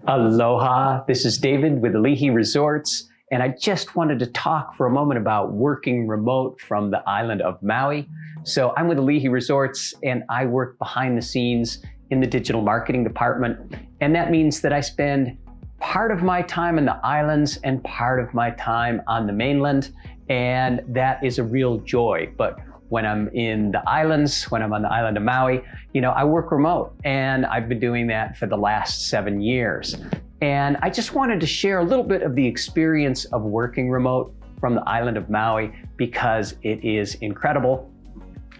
Aloha, this is David with Aloha Resorts, and I just wanted to talk for a moment about working remote from the island of Maui. So I'm with Aloha Resorts, and I work behind the scenes in the digital marketing department, and that means that I spend part of my time in the islands and part of my time on the mainland, and that is a real joy. But when I'm in the islands, when I'm on the island of Maui, I work remote, and I've been doing that for the last 7 years. And I just wanted to share a little bit of the experience of working remote from the island of Maui because it is incredible.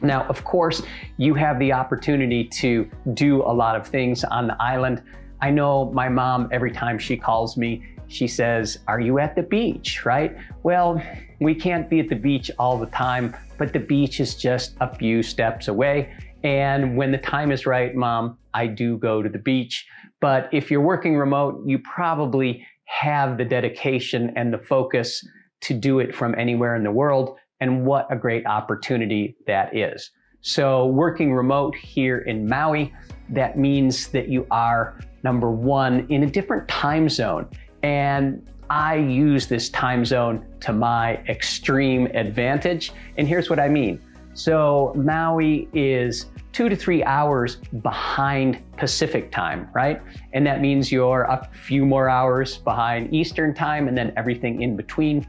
Now, of course, you have the opportunity to do a lot of things on the island. I know my mom, every time she calls me, she says, "Are you at the beach?" Right? Well, we can't be at the beach all the time, but the beach is just a few steps away. And when the time is right, Mom, I do go to the beach. But if you're working remote, you probably have the dedication and the focus to do it from anywhere in the world. And what a great opportunity that is. So working remote here in Maui, that means that you are, number one, in a different time zone. And I use this time zone to my extreme advantage. And here's what I mean. So Maui is 2 to 3 hours behind Pacific time, right? And that means you're a few more hours behind Eastern time and then everything in between.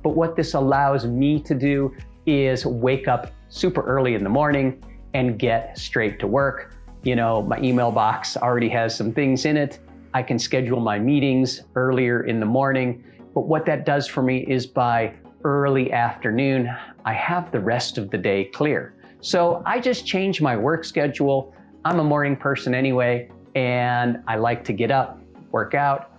But what this allows me to do is wake up super early in the morning and get straight to work. My email box already has some things in it. I can schedule my meetings earlier in the morning, but what that does for me is by early afternoon, I have the rest of the day clear. So I just change my work schedule. I'm a morning person anyway, and I like to get up, work out,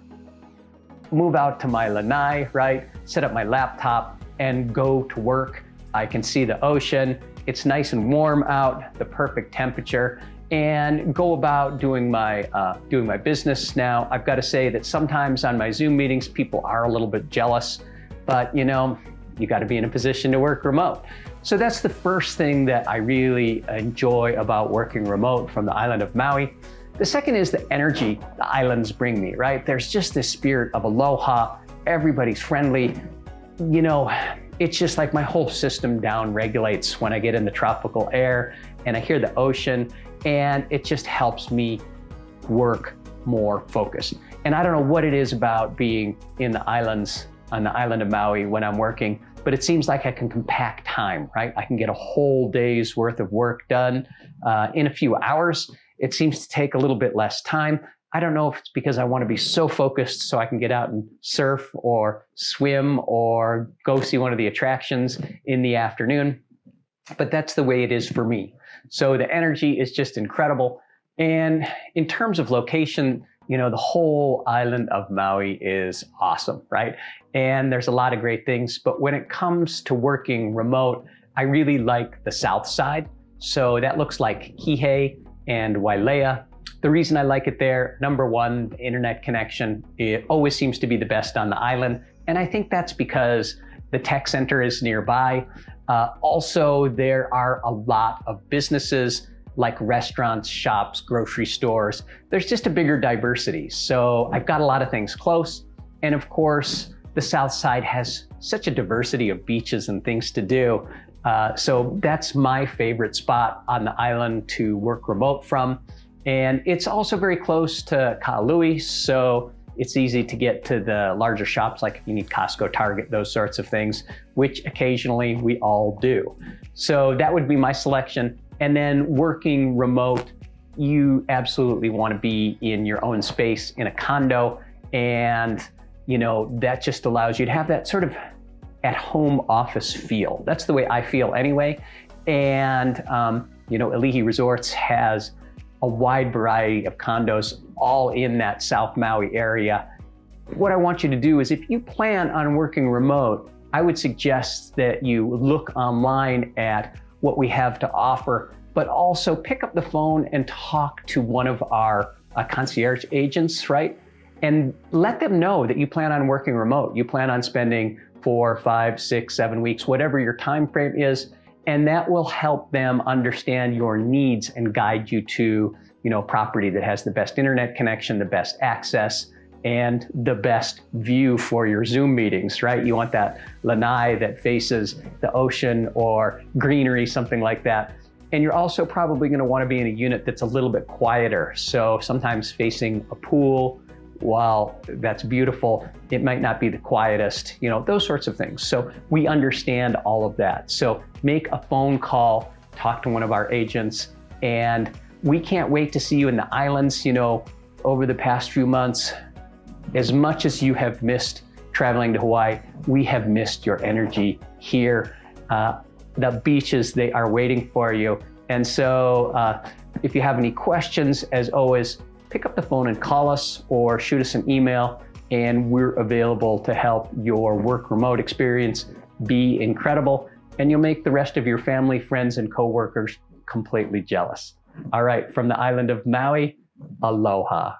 move out to my lanai, right? Set up my laptop and go to work. I can see the ocean. It's nice and warm out, the perfect temperature, and go about doing my business. Now, I've got to say that sometimes on my Zoom meetings, people are a little bit jealous, but you got to be in a position to work remote. So that's the first thing that I really enjoy about working remote from the island of Maui. The second is the energy the islands bring me, right? There's just this spirit of aloha. Everybody's friendly. It's just like my whole system down regulates when I get in the tropical air and I hear the ocean, and it just helps me work more focused. And I don't know what it is about being in the islands, on the island of Maui when I'm working, but it seems like I can compact time, right? I can get a whole day's worth of work done in a few hours. It seems to take a little bit less time. I don't know if it's because I want to be so focused so I can get out and surf or swim or go see one of the attractions in the afternoon, but that's the way it is for me. So the energy is just incredible. And in terms of location, the whole island of Maui is awesome, right? And there's a lot of great things, but when it comes to working remote, I really like the south side. So that looks like Kihei and Wailea. The reason I like it there, number one, the internet connection, it always seems to be the best on the island. And I think that's because the tech center is nearby. Also, there are a lot of businesses like restaurants, shops, grocery stores. There's just a bigger diversity. So I've got a lot of things close. And of course, the south side has such a diversity of beaches and things to do. So that's my favorite spot on the island to work remote from. And it's also very close to Kahului, so it's easy to get to the larger shops, like if you need Costco, Target, those sorts of things, which occasionally we all do. So that would be my selection. And then working remote, you absolutely want to be in your own space in a condo. And, that just allows you to have that sort of at-home office feel. That's the way I feel anyway. And, Aloha Resorts has a wide variety of condos all in that South Maui area. What I want you to do is if you plan on working remote, I would suggest that you look online at what we have to offer, but also pick up the phone and talk to one of our concierge agents, right? And let them know that you plan on working remote. You plan on spending 4, 5, 6, 7 weeks, whatever your time frame is, and that will help them understand your needs and guide you to, property that has the best internet connection, the best access, and the best view for your Zoom meetings, right? You want that lanai that faces the ocean or greenery, something like that. And you're also probably going to want to be in a unit that's a little bit quieter. So sometimes facing a pool, while that's beautiful, it might not be the quietest, those sorts of things. So we understand all of that. So make a phone call, talk to one of our agents, and we can't wait to see you in the islands. Over the past few months, as much as you have missed traveling to Hawaii, we have missed your energy here. The beaches, they are waiting for you. And so if you have any questions, as always, pick up the phone and call us or shoot us an email, and we're available to help your work remote experience be incredible, and you'll make the rest of your family, friends, and coworkers completely jealous. All right, from the island of Maui, aloha.